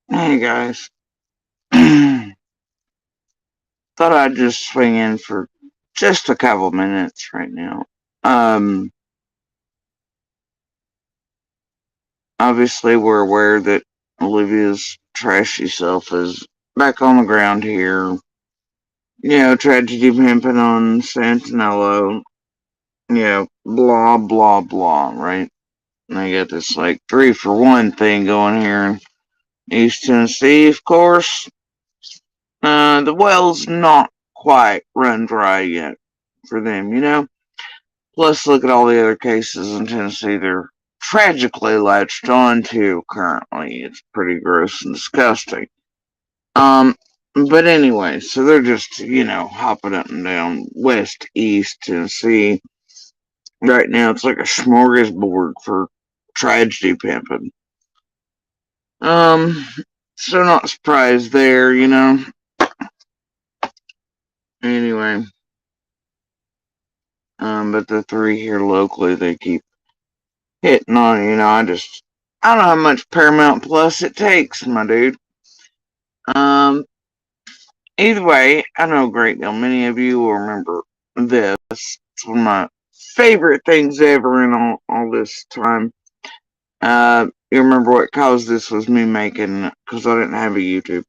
Hey guys. Thought I'd just swing in for just a couple minutes right now. Um, Obviously we're aware that Olivia's trashy self is back on the ground here. Tragedy pimping on Santinello. Blah blah blah, right? And I got this like 3-for-1 thing going here in East Tennessee, of course. The well's not quite run dry yet for them. Plus, look at all the other cases in Tennessee they're tragically latched on to currently. It's pretty gross and disgusting. Um, but anyway, so they're just, hopping up and down west, east Tennessee. Right now, it's like a smorgasbord for tragedy pimping. Um, so not surprised there. Anyway, but the three here locally, they keep hitting on. I don't know how much Paramount Plus it takes, my dude. Um, Either way, I know a great deal. Many of you will remember this. It's one of my favorite things ever in all this time. You remember what caused this was me making, because I didn't have a YouTube.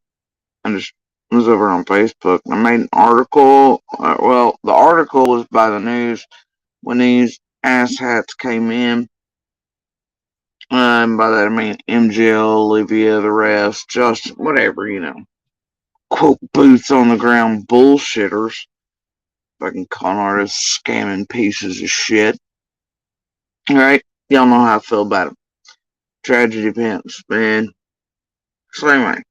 I just was over on Facebook. I made an article. Well, the article was by the news when these asshats came in. And by that I mean MGL, Olivia, the rest, just whatever. Quote, boots on the ground bullshitters. Fucking con artists, scamming pieces of shit. Alright? Y'all know how I feel about them. Tragedy pimps, man. So anyway,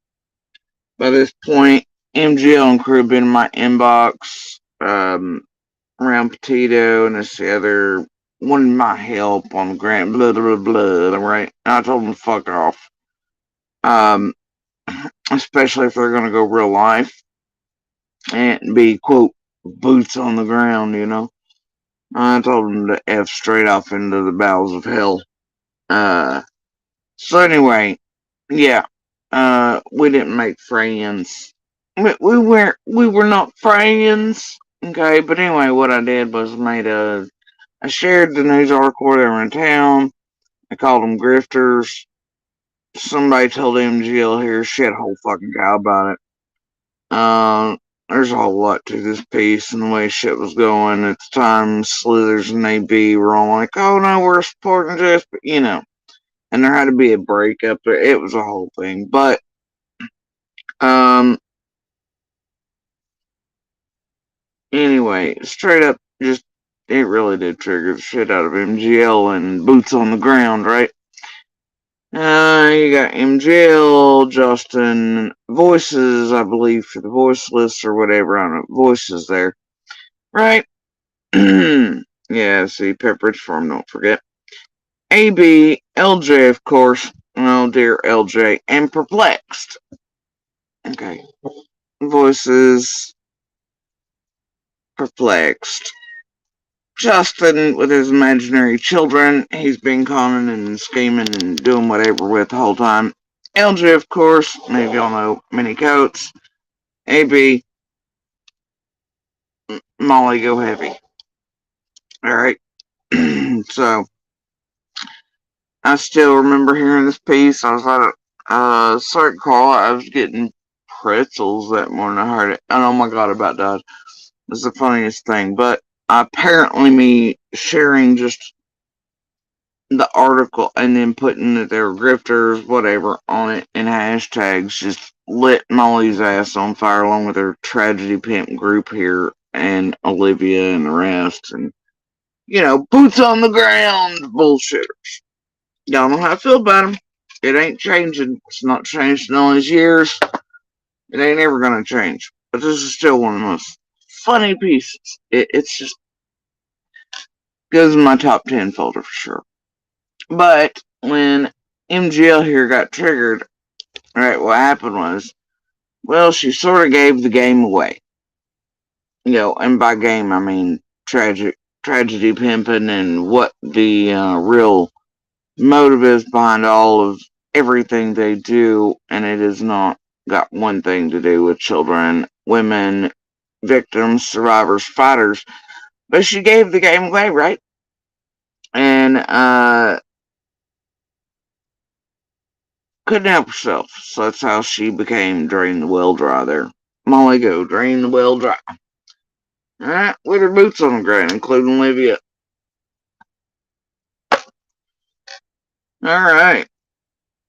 by this point, MGL and crew have been in my inbox, around Petito and this the other, wanting my help on the grant, blah, blah, blah, right? And I told them to fuck off. Um, Especially if they're gonna go real life and be, quote, boots on the ground. I told them to F straight off into the bowels of hell. So anyway, yeah, we didn't make friends. We were not friends. Okay, but anyway, what I did was I shared the news article they were in town. I called them grifters. Somebody told MGL here shithole fucking guy about it. There's a whole lot to this piece and the way shit was going at the time. Slithers and AB were all like, "Oh no, we're supporting this," but. And there had to be a breakup there. It was a whole thing, but um, anyway, straight up, just it really did trigger the shit out of MGL and boots on the ground, right? You got MGL, Justin, voices, I believe, for the voice list or whatever. I don't know, voices there, right? Yeah, see, Pepperidge Farm, don't forget. AB, LJ, of course. Oh dear, LJ, and Perplexed. Okay, voices, Perplexed. Justin, with his imaginary children, he's been conning and scheming and doing whatever with the whole time. LJ, of course, maybe y'all know, mini coats. AB, Molly, go heavy. Alright, so I still remember hearing this piece. I was at a certain call. I was getting pretzels that morning. I heard it. And oh my god, I about died. It's the funniest thing. But apparently, me sharing just the article and then putting that they were grifters, whatever, on it and hashtags just lit Molly's ass on fire along with her tragedy pimp group here and Olivia and the rest. And, boots on the ground bullshitters. Y'all know how I feel about them. It ain't changing. It's not changed in all these years. It ain't ever gonna change. But this is still one of the most funny pieces. It's just goes in my top 10 folder for sure. But when MGL here got triggered, right, what happened was, well, she sort of gave the game away. And by game, I mean tragedy pimping and what the real motive is behind all of everything they do, and it has not got one thing to do with children, women, victims, survivors, fighters. But she gave the game away, right? And couldn't help herself. So that's how she became Drain the Well Dry there. Molly, go drain the well dry. Alright, with her boots on the ground, including Olivia. Alright.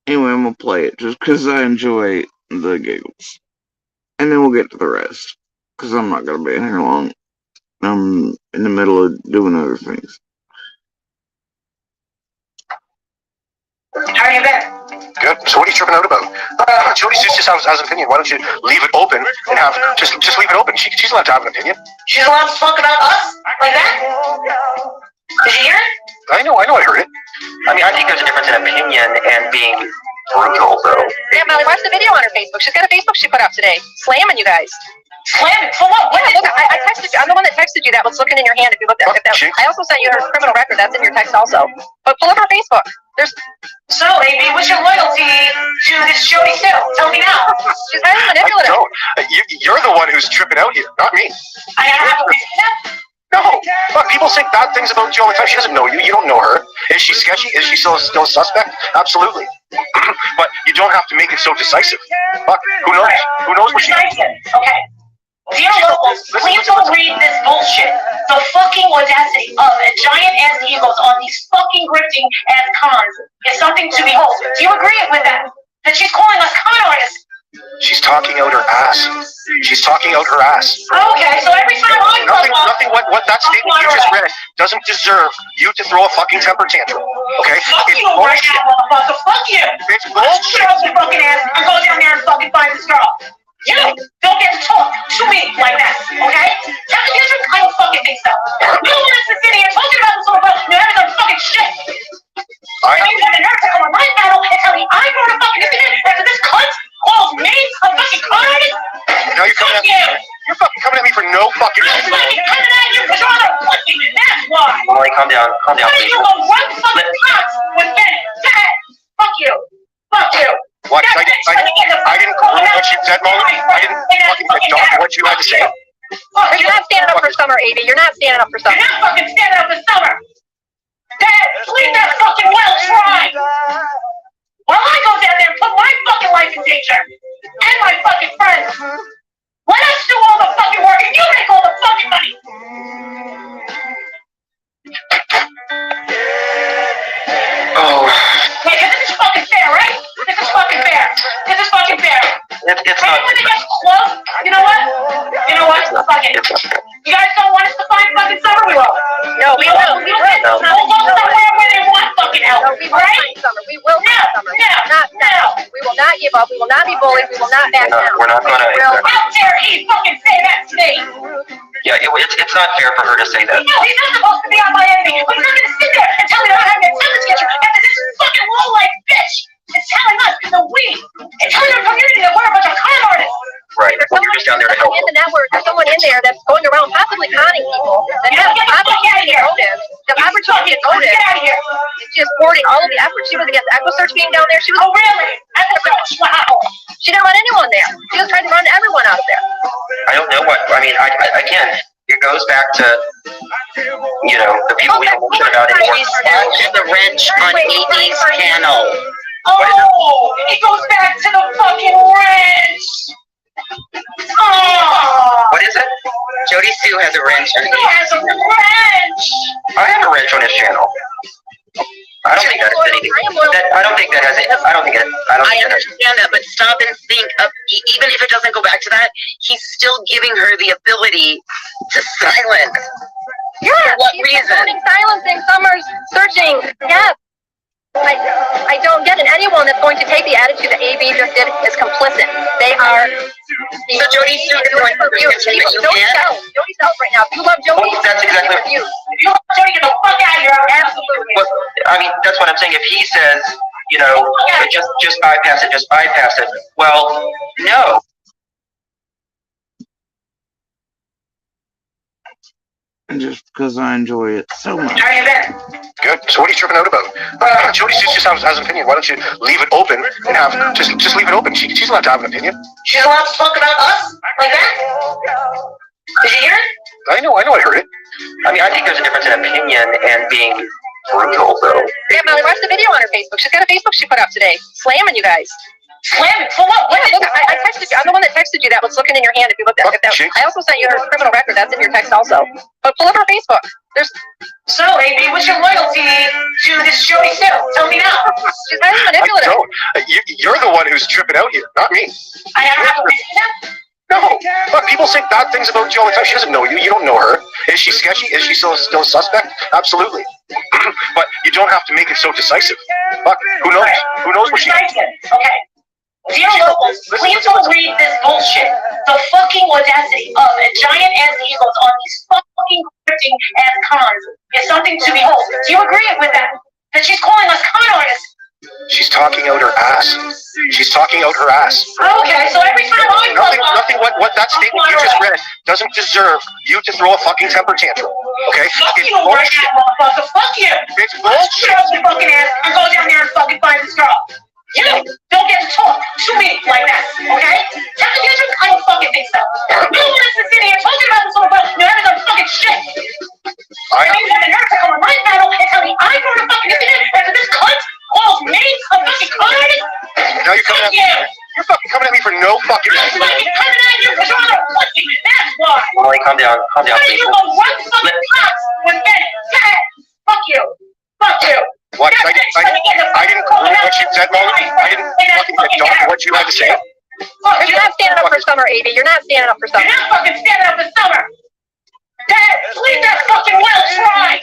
Anyway, I'm gonna play it just because I enjoy the giggles. And then we'll get to the rest. Because I'm not gonna be in here long. I'm in the middle of doing other things. How you been? Good. So what are you tripping out about? Jody just has an opinion. Why don't you leave it open and have just leave it open? She's allowed to have an opinion. She's allowed to talk about us like that? Did you hear it? I know. I heard it. I mean, I think there's a difference in opinion and being brutal, though. Yeah, Molly, watch the video on her Facebook. She's got a Facebook she put out today, slamming you guys. Slamming? For what? Yeah, look, I texted you. I'm the one that texted you that was looking in your hand if you looked at that. I also sent you her criminal record. That's in your text also. But pull up her Facebook. So, Amy, what's your loyalty to this Jody Sue? Tell me now. She's highly manipulative. I don't. You're the one who's tripping out here, not me. I have a reason that? No. Look, people say bad things about you all the time. She doesn't know you. You don't know her. Is she sketchy? Is she still a suspect? Absolutely. But you don't have to make it so decisive. Look, who knows? Who knows what she knows? Okay. Dear locals, please don't read this bullshit. The fucking audacity of giant ass egos on these fucking grifting ass cons is something to behold. Do you agree with that? That she's calling us con artists? She's talking out her ass. She's talking out her ass. Okay, so every time I Nothing. What that statement you just read doesn't deserve you to throw a fucking temper tantrum. Okay? Fuck you right now, motherfucker. Fuck you. It's Shut bullshit. up your fucking ass and go down there and fucking find this girl. You don't get to talk to me like that, okay? Tell me this, I don't fucking think so. You don't want us to sit here talking about this all about you having some fucking shit. I mean, you have the nerve to come on my panel and tell me I brought a fucking incident after this cunt calls me a fucking con artist? Now you're coming at me. You're fucking coming at me for no fucking I'm reason. fucking coming at you because you're a pussy, that's why. Molly, calm down, Why don't please. you go run fucking cops with Bennett? Dad, fuck you. Fuck you. What? I didn't what you said, Molly. I didn't fucking adopt what you had to say. You're not standing up for Summer, Amy. You're not standing up for Summer. You're not fucking standing up for Summer. Dad, leave that fucking well try. While I go down there and put my fucking life in danger. And my fucking friends. Let us do all the fucking work and you make all the fucking money. Oh, Okay, this is fucking fair, right? This is fucking fair. This is fucking fair. it's Right not. when it gets close, you know what? You know what? Fuck it. You guys don't want us to find fucking Summer? We will. No, we will. We will. We'll go somewhere where they want fucking help. No, we will Right? find Summer. We will find Summer. Now. We will not give up. We will not be bullied. We will not back down. We're not gonna. How dare he fucking say that to me? Yeah, it's not fair for her to say that. No, he's not supposed to be on my enemy. But he's not gonna sit there and tell me that I have an attendance against you after this fucking low-life bitch is telling us that it's telling our community that we're a bunch of con artists. Right. Well, you're just down there to help. In the network, there's someone in there that's going around possibly conning people that Yeah, have get the fuck out of here. motive. The opportunity to motive. Get out of here. It's just thwarting all of the efforts. She was against EchoSearch being down there. She was. Oh, really? Wow. She didn't want anyone there. She was trying to run everyone out of there. I don't know what. I mean, again, it goes back to, the people we don't mention about anymore. She's the wrench on AD's panel. Oh, it goes back to the fucking wrench. Oh. What is it? Jody Sue has a wrench on He has a wrench. I have a wrench on his channel. I don't think that has anything. I don't think that has it. I don't think I understand that, but stop and think of, even if it doesn't go back to that, he's still giving her the ability to silence. Yeah. For what she's reason? Silencing Summers, searching. Yeah. I don't get it. Anyone that's going to take the attitude that AB just did is complicit. They are. So Jody Sue is going to you. Jody sells right now. If you love Jody, That's exactly what. If you want Jody, get the fuck out of here. Absolutely. Well, I mean, that's what I'm saying. If he says, just bypass it. Well, no. and just because I enjoy it so much. How you been? Good. So what are you tripping out about? Jody just has an opinion. Why don't you leave it open and have just leave it open? She's allowed to have an opinion. She's allowed to talk about us like that? Did you hear it? I know. I heard it. I mean, I think there's a difference in opinion and being brutal, though. Yeah, Molly, watch the video on her Facebook. She's got a Facebook she put up today, slamming you guys. Slamming? For what? Yeah, look, I texted you. I'm the one that texted you that was looking in your hand. If you looked at that, I also sent you her criminal record. That's in your text also. But pull up her Facebook. There's. So, AB, what's your loyalty to this Jody Sue? Tell me now. She's highly manipulative. You're the one who's tripping out here, not me. I have a reason. No. Look, people say bad things about you all the time. She doesn't know you. You don't know her. Is she sketchy? Is she still a suspect? Absolutely. But you don't have to make it so decisive. Fuck, who knows? Who knows what she is? Okay. Dear locals, please don't read this bullshit. The fucking audacity of giant ass egos on these fucking cryptic ass cons is something to behold. Do you agree with that? That she's calling us con artists? She's talking out her ass. She's talking out her ass. Okay, so every time I Nothing what that statement you just read doesn't deserve you to throw a fucking temper tantrum. Okay? Fuck It's you, right bullshit. now, motherfucker. Fuck you. It's Shut bullshit. up your fucking ass and go down there and fucking find this girl. You don't get to talk to me like that, okay? Tell me you I don't fucking think so. You don't want us to sit here talking about this little girl. You're having some fucking shit. And you have the nerve to come on my panel and tell me I wrote a fucking opinion after this cunt calls me a fucking con artist? Now you're coming at me. You're fucking coming at me for no fucking I'm reason. fucking coming at you because you're a pussy. That's why. Molly, calm down, Why don't please. you go run fucking cops with Ben? Fuck you. Fuck you. What? I didn't agree with what you said, Molly. I didn't fucking adopt what you had to say. You're not standing up for Summer, AB. You're not standing up for Summer. You're not fucking standing up for Summer. Dad, leave that fucking well try.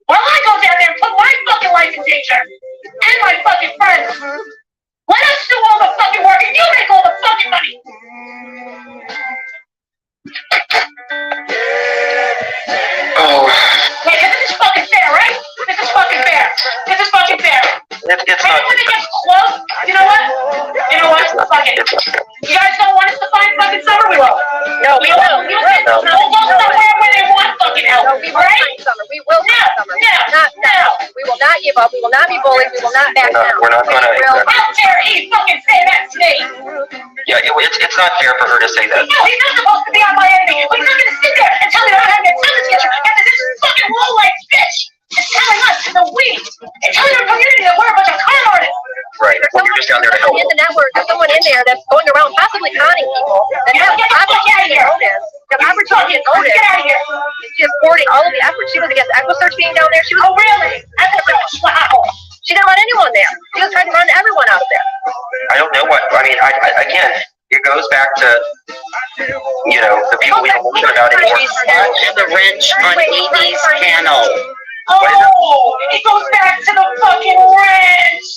While I go down there and put my fucking life in danger and my fucking friends. Let us do all the fucking work and you make all the fucking money. Oh, Wait, this is fucking fair, right? This is fucking fair. This is fucking fair. it's And not. when it gets close, you know what? You know what? Fuck it. You guys don't want us to find fucking Summer? We will. No, we will. We will. We'll go somewhere where they want fucking help. No, we will right? find Summer. We will find Summer. No. We will not give up. We will not be bullied. We will not back down. We're not gonna. We will. How dare he fucking say that to me? Yeah, it's not fair for her to say that. No, he's not supposed to be on my enemy. But he's not gonna sit there and tell me that I have an attendance issue after this fucking low-life bitch is telling us that and telling our community that we're a bunch of con artists. Right. Well, you're just down there to help. In the network, there's someone in there that's going around possibly conning people. And Get the fuck out of here. The opportunity is noticed. Get out of here. She is thwarting all of the efforts. She was against EquiSearch being down there. She was. Oh, really? Wow. She didn't want anyone there. She was trying to run everyone out of there. I don't know what. I mean, again, it goes back to the people we don't mention about anymore. The wrench on AD's panel. Oh, it goes back to the fucking wrench.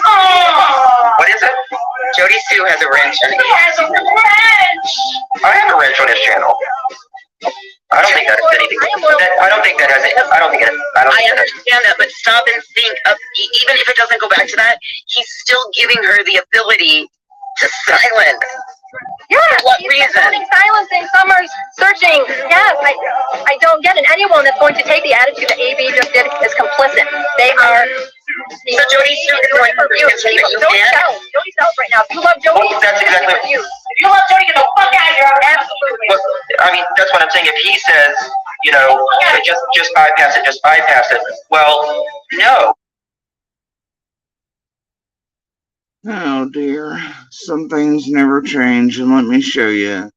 Oh. What is it? Jody Sue has a wrench on He has a wrench. I have a wrench on his channel. I don't think that has anything. I don't think that has it. I don't think it. I understand that, but stop and think of, even if it doesn't go back to that, he's still giving her the ability to silence. Yeah, What he's reason? silencing Summers, searching. Yes, I don't get it. Anyone that's going to take the attitude that AB just did is complicit. They are. So Jody Sue is going to continue to Jody sells right now. If you love Jody, Well, that's exactly. If you love Jody, get the fuck out of here. Absolutely. But, I mean, that's what I'm saying. If he says, just bypass it. Well, no. Oh dear, some things never change, and let me show you.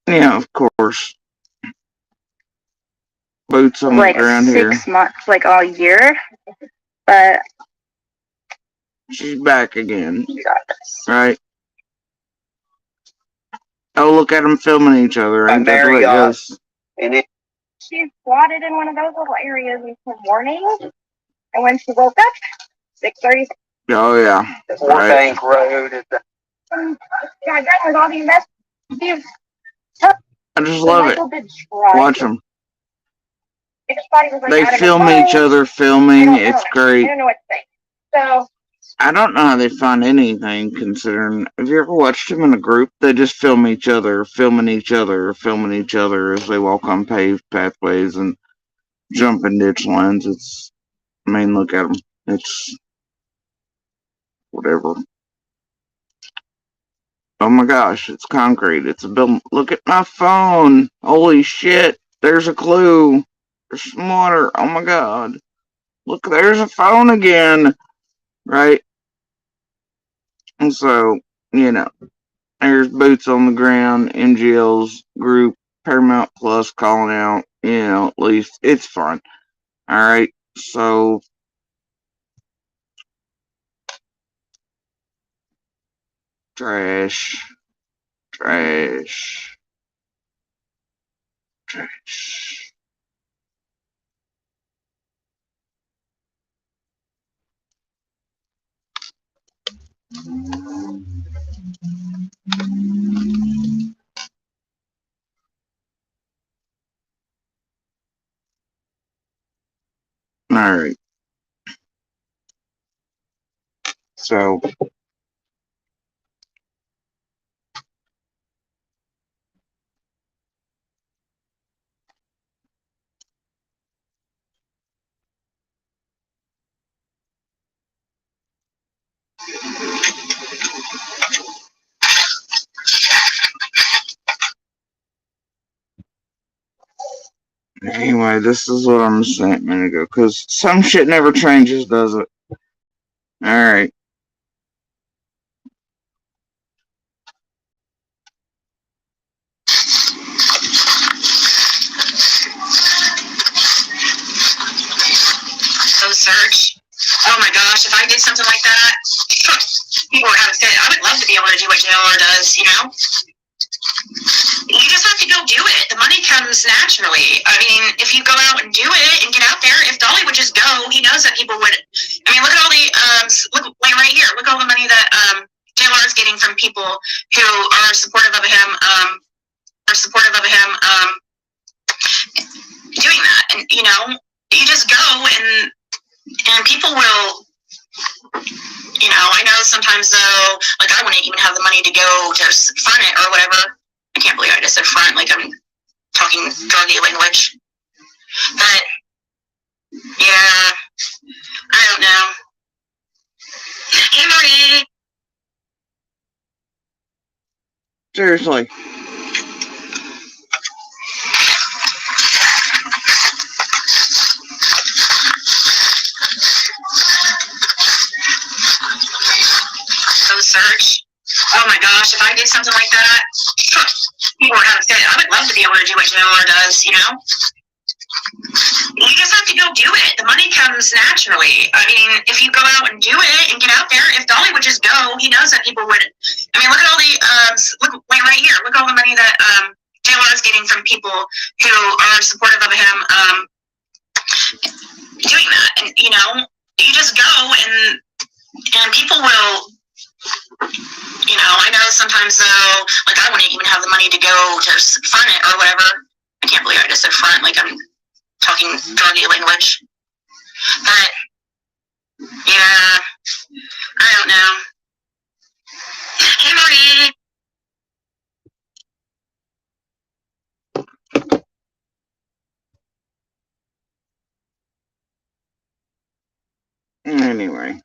Yeah, of course. Boots on like the ground 6 here. months, like all year. But She's back again, you got this. right? Oh, look at them filming each other. Ain't that the way it goes? She squatted in one of those little areas in the morning, and when she woke up, 6:30. Oh, yeah. Right. Bank Road. God done with all these messages. I just love it. Michael did try. Watch them. Everybody was like, They out of film his each phone. other I filming. don't know. It's I great. don't know what to say. So I don't know how they find anything, considering. Have you ever watched them in a group? They just film each other, filming each other, filming each other as they walk on paved pathways and jump in ditch lines. It's, I mean, look at them. It's whatever. Oh my gosh, it's concrete. It's a building. Look at my phone. Holy shit. There's a clue. There's some water. Oh my god. Look, there's a phone again. Right? And so, you know, there's boots on the ground, MGL's group, Paramount Plus calling out, you know, at least it's fun. Alright, so trash, trash, trash. Alright, so anyway, this is what I'm saying a minute ago, because some shit never changes, does it? Alright. So Serge, oh my gosh, if I did something like that, people would have a fit. I would love to be able to do what JLR does, you know? You just have to go do it. The money comes naturally. I mean, if you go out and do it and get out there, if Dolly would just go, he knows that people would. I mean, look at all the look like right here. Look at all the money that JLR is getting from people who are supportive of him. Doing that, and you know, you just go and people will. You know, I know sometimes though, like I wouldn't even have the money to go to front it or whatever. I can't believe I just said front, like I'm talking druggy language. But yeah, I don't know. Hey Marie. Seriously. So Serge, oh my gosh, if I did something like that, people would have a fit. I would love to be able to do what JLR does, you know? You just have to go do it. The money comes naturally. I mean, if you go out and do it and get out there, if Dolly would just go, he knows that people would. I mean, look at all the look like right here. Look at all the money that JLR is getting from people who are supportive of him doing that, and you know, you just go and people will. You know, I know sometimes though, like I wouldn't even have the money to go to front it or whatever. I can't believe I just said front, like I'm talking druggy language. But yeah, I don't know. Hey Marie. Anyway.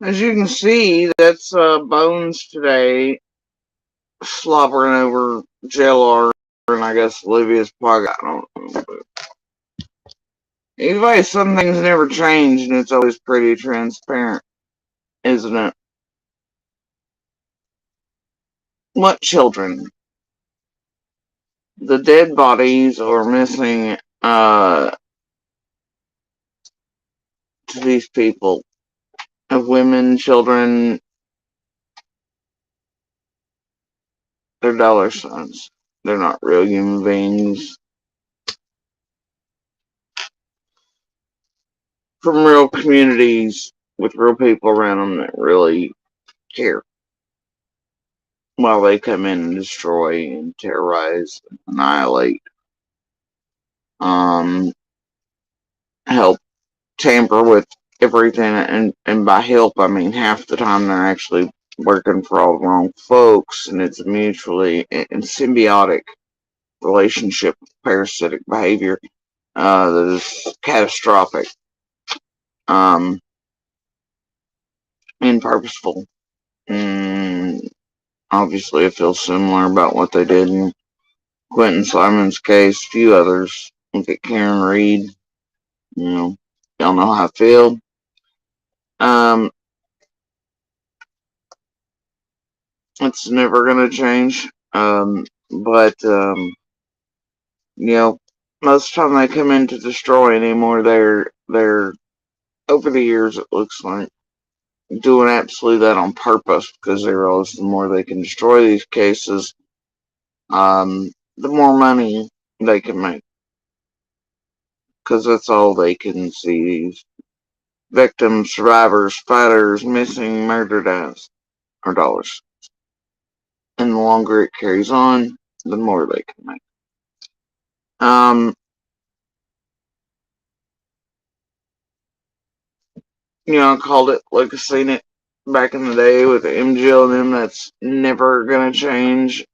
As you can see, that's Bones today slobbering over JLR, and I guess Olivia's plug. I don't know. Either way, some things never change, and it's always pretty transparent, isn't it? What children? The dead bodies are missing to these people of women, children, they're dollar signs. They're not real human beings from real communities with real people around them that really care while they come in and destroy and terrorize and annihilate. Um, help tamper with everything, and by help I mean half the time they're actually working for all the wrong folks, and it's a mutually and symbiotic relationship with parasitic behavior that is catastrophic um, and purposeful. And obviously, it feels similar about what they did in Quentin Simon's case, a few others. Look at Karen Reed. Y'all know how I feel. Um, it's never gonna change. But most of the time they come in to destroy anymore. They're over the years it looks like doing absolutely that on purpose because they realize the more they can destroy these cases, the more money they can make. Because that's all they can see these victims, survivors, fighters, missing, murdered as are dollars. And the longer it carries on, the more they can make. I called it like I seen it back in the day with MGL and them. That's never gonna change.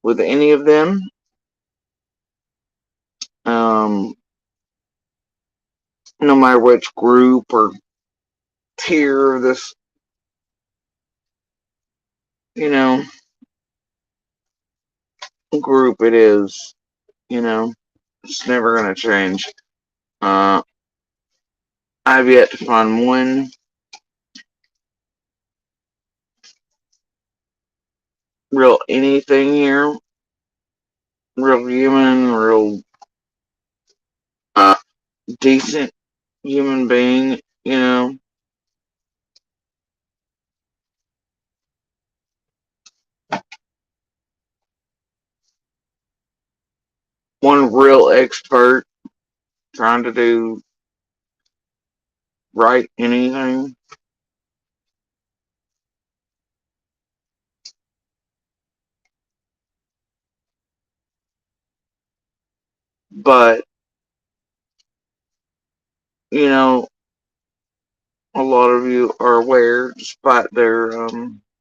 With any of them. Um, no matter which group or tier of this, you know, group it is, it's never gonna change. Uh, I've yet to find one real anything here, real human, real uh, decent human being, one real expert trying to do right anything. But, a lot of you are aware, despite their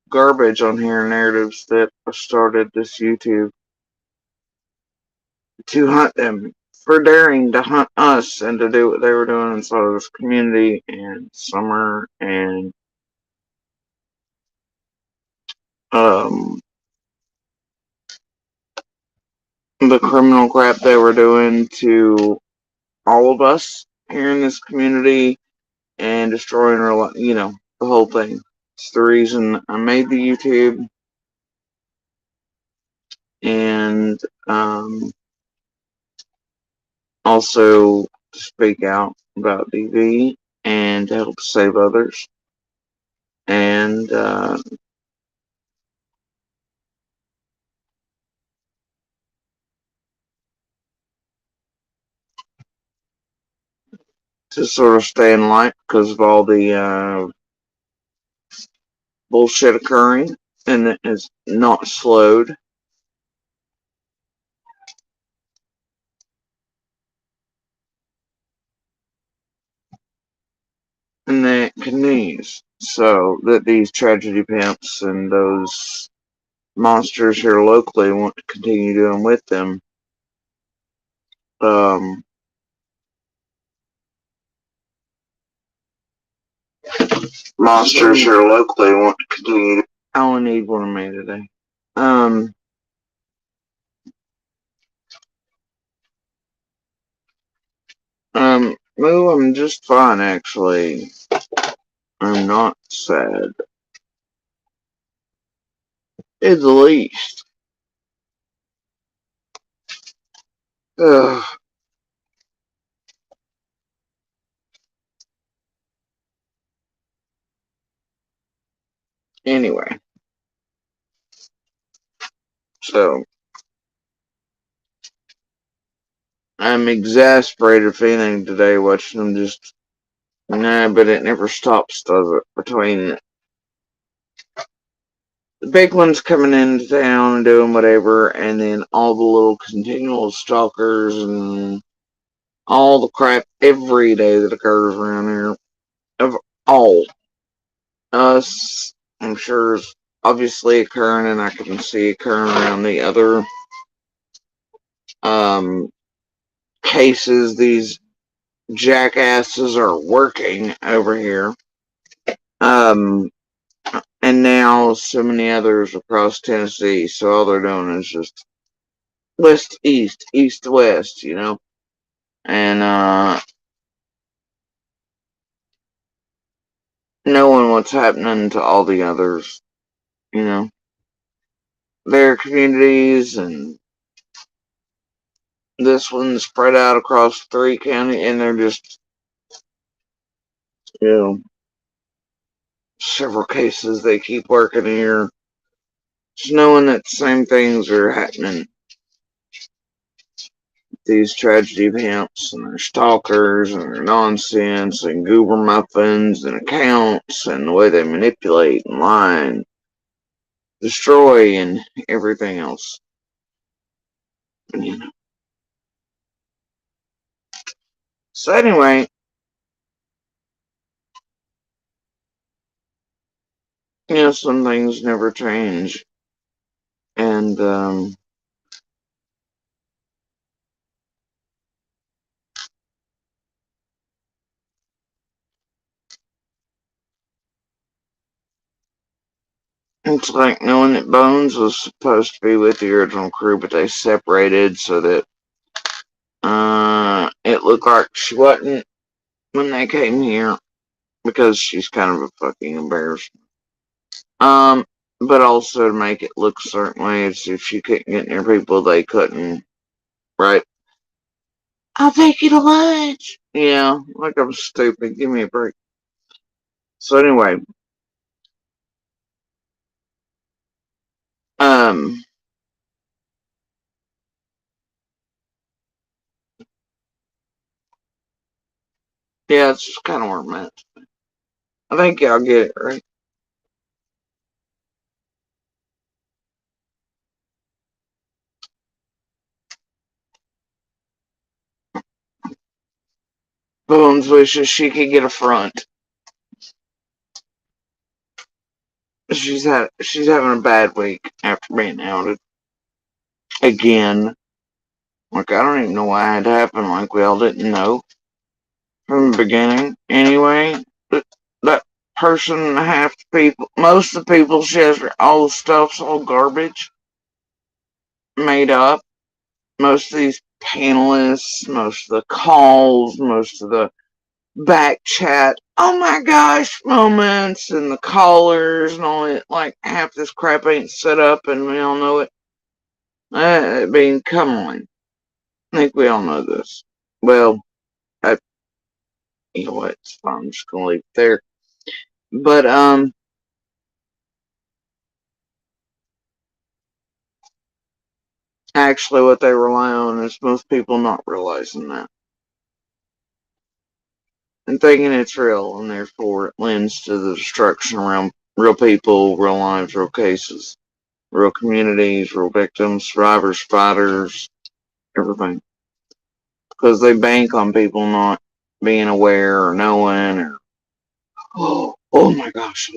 garbage on here narratives that started this YouTube, to hunt them for daring to hunt us and to do what they were doing inside of this community and Summer and um, the criminal crap they were doing to all of us here in this community and destroying our, the whole thing. It's the reason I made the YouTube and also to speak out about DV and to help save others and to sort of stay in light because of all the bullshit occurring and it is not slowed. And that continues. So that these tragedy pimps and those monsters here locally want to continue doing with them. Um, monsters here locally want to continue. I only need one of me today. Well, I'm just fine actually. I'm not sad. At the least. Ugh. Anyway. So, I'm exasperated feeling today watching them just, nah, but it never stops, does it? Between the big ones coming into town and doing whatever, and then all the little continual stalkers and all the crap every day that occurs around here. Of all us, I'm sure is obviously occurring, and I can see occurring around the other um, cases these jackasses are working over here. Um, and now so many others across Tennessee. So all they're doing is just west east, east to west, you know. And knowing what's happening to all the others, you know, their communities, and this one's spread out across 3 counties, and they're just, you know, several cases they keep working here. Just knowing that the same things are happening. These tragedy pimps and their stalkers and their nonsense and goober muffins and accounts and the way they manipulate and lie and destroy and everything else. You know. So anyway, you know, some things never change. And it's like knowing that Bones was supposed to be with the original crew, but they separated so that it looked like she wasn't when they came here because she's kind of a fucking embarrassment. But also to make it look a certain way as if she couldn't get near people they couldn't, right? I'll take you to lunch. Yeah, like I'm stupid. Give me a break. So anyway, um, yeah, it's just kind of where I'm at. I think y'all get it, right? Bones wishes she could get a front. She's having a bad week after being outed again. Like I don't even know why it had to happen. Like we all didn't know from the beginning. Anyway, that person, half the people, most of the people she has, all the stuff's all garbage, made up. Most of these panelists, most of the calls, most of the back chat, oh my gosh moments, and the callers and all it, like half this crap ain't set up, and we all know it. Come on. I think we all know this. Well, you know what? It's fine. I'm just gonna leave it there. But actually, what they rely on is most people not realizing that and thinking it's real, and therefore it lends to the destruction around real people, real lives, real cases, real communities, real victims, survivors, fighters, everything. Because they bank on people not being aware or knowing or oh my gosh.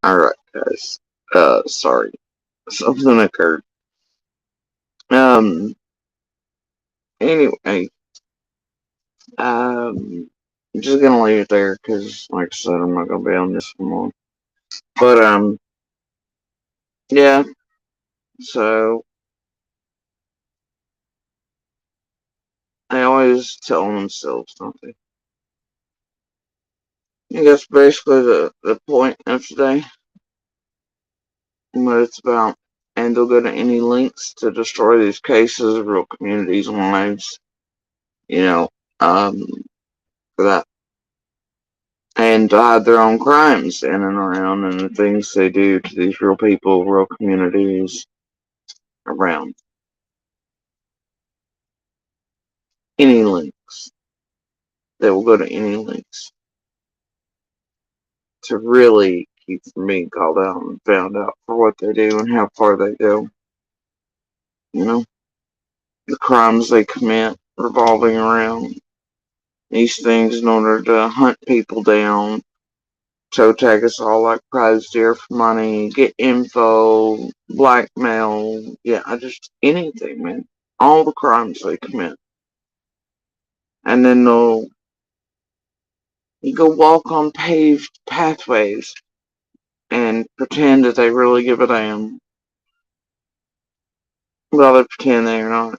Alright, guys. Sorry. Something occurred. Anyway, I'm just gonna leave it there because, like I said, I'm not gonna be on this anymore. But, yeah, so they always tell themselves, don't they? I guess basically the point of today, what it's about, and they'll go to any lengths to destroy these cases, real communities' lives, you know, um, for that. And to hide their own crimes in and around and the things they do to these real people, real communities around. Any lengths. They will go to any lengths to really keep from being called out and found out for what they do and how far they go. You know, the crimes they commit revolving around these things in order to hunt people down, toe tag us all like prize deer for money, get info, blackmail, yeah, just anything, man. All the crimes they commit. And then you go walk on paved pathways and pretend that they really give a damn. Well, they pretend they're not.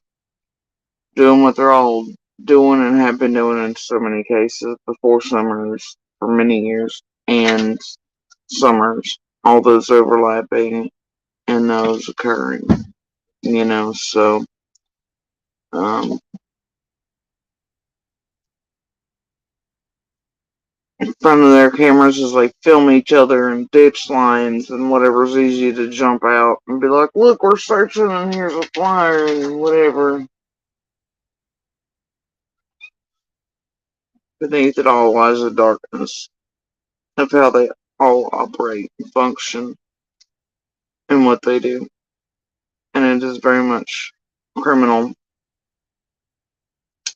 Doing what they're all doing and have been doing in so many cases before summers for many years and summers, all those overlapping and those occurring, so um, in front of their cameras as they film each other and ditch lines and whatever's easy to jump out and be like, look, we're searching and here's a flyer and whatever. Beneath it all lies the darkness of how they all operate and function and what they do. And it is very much criminal,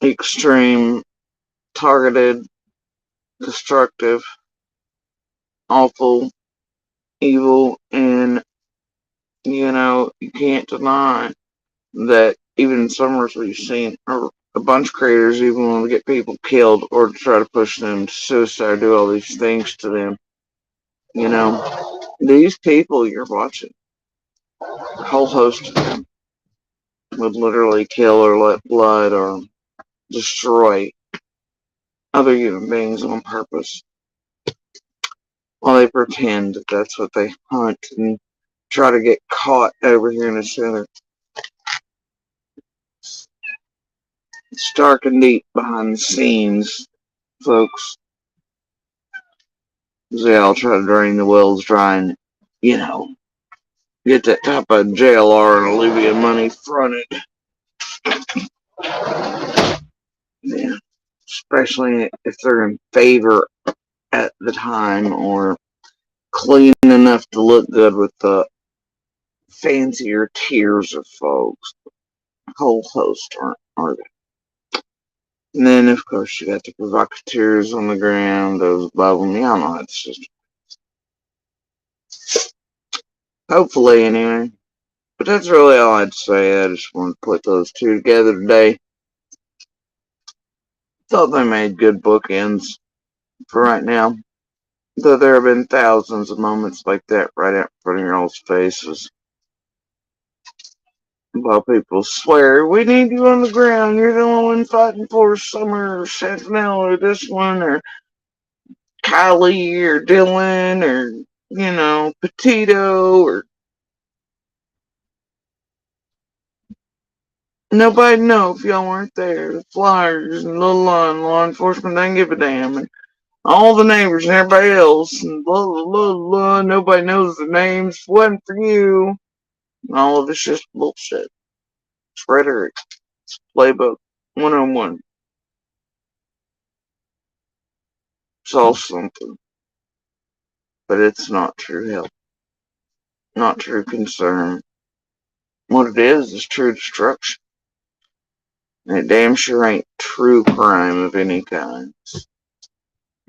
extreme, targeted, destructive, awful, evil, and you can't deny that even in summers we've seen a bunch of creators even want to get people killed or to try to push them to suicide, do all these things to them. These people you're watching, a whole host of them, would literally kill or let blood or destroy other human beings on purpose while they pretend that that's what they hunt and try to get caught over here in the center. It's dark and deep behind the scenes, folks. They all try to drain the wells dry and, get that type of JLR and Olivia money fronted. Yeah. Especially if they're in favor at the time or clean enough to look good with the fancier tiers of folks. A whole host are they? And then, of course, you got the provocateurs on the ground, those above them. Y'all know it's just. Hopefully, anyway. But that's really all I'd say. I just wanted to put those two together today. Thought they made good bookends for right now. Though there have been thousands of moments like that right out in front of your all's faces. While people swear, we need you on the ground. You're the only one fighting for Summer or Sentinel or this one or Kylie or Dylan or, Petito or nobody know if y'all weren't there. The flyers and little law enforcement didn't give a damn. And all the neighbors and everybody else and blah blah blah blah. Nobody knows the names. Wasn't for you. And all of it's just bullshit. It's rhetoric. It's playbook 101. It's all something. But it's not true help. Not true concern. What it is true destruction. And it damn sure ain't true crime of any kind.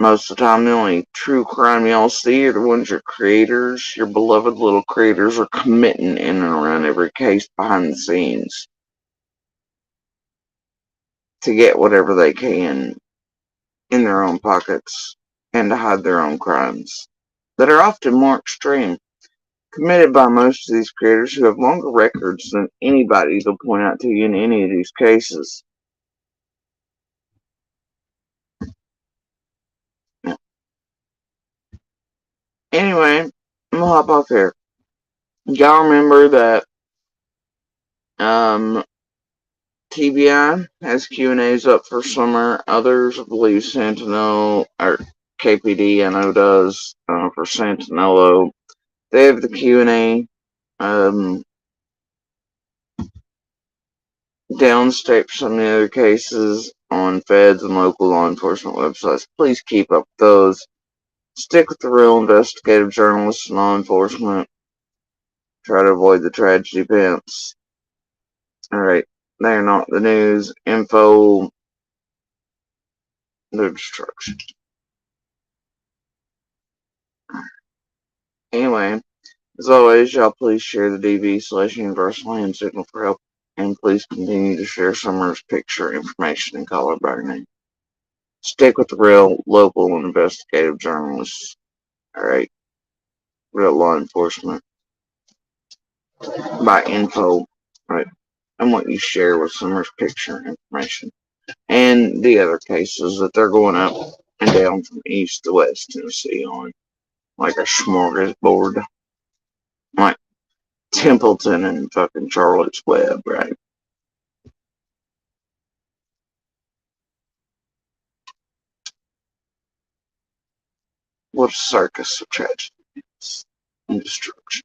Most of the time, the only true crime y'all see are the ones your creators, your beloved little creators, are committing in and around every case behind the scenes to get whatever they can in their own pockets and to hide their own crimes that are often more extreme, committed by most of these creators who have longer records than anybody they'll point out to you in any of these cases. Anyway, I'm gonna hop off here. Y'all remember that TBI has Q&As up for summer. Others, I believe Sentinel or KPD, I know does for Sentinello. They have the Q&A downstate for some of the other cases on feds and local law enforcement websites. Please keep up with those. Stick with the real investigative journalists and law enforcement. Try to avoid the tragedy pimps. Alright, they're not the news. Info, their destruction. Anyway, as always, y'all please share the DV/Universal Hand Signal for help, and please continue to share Summer's picture, information, and call her by her name. Stick with the real, local, and investigative journalists. Alright, real law enforcement. By info, right? And what you share with Summer's picture, information, and the other cases that they're going up and down from east to west Tennessee on, like a smorgasbord, like Templeton and fucking Charlotte's Web, right? What a circus of tragedy and destruction.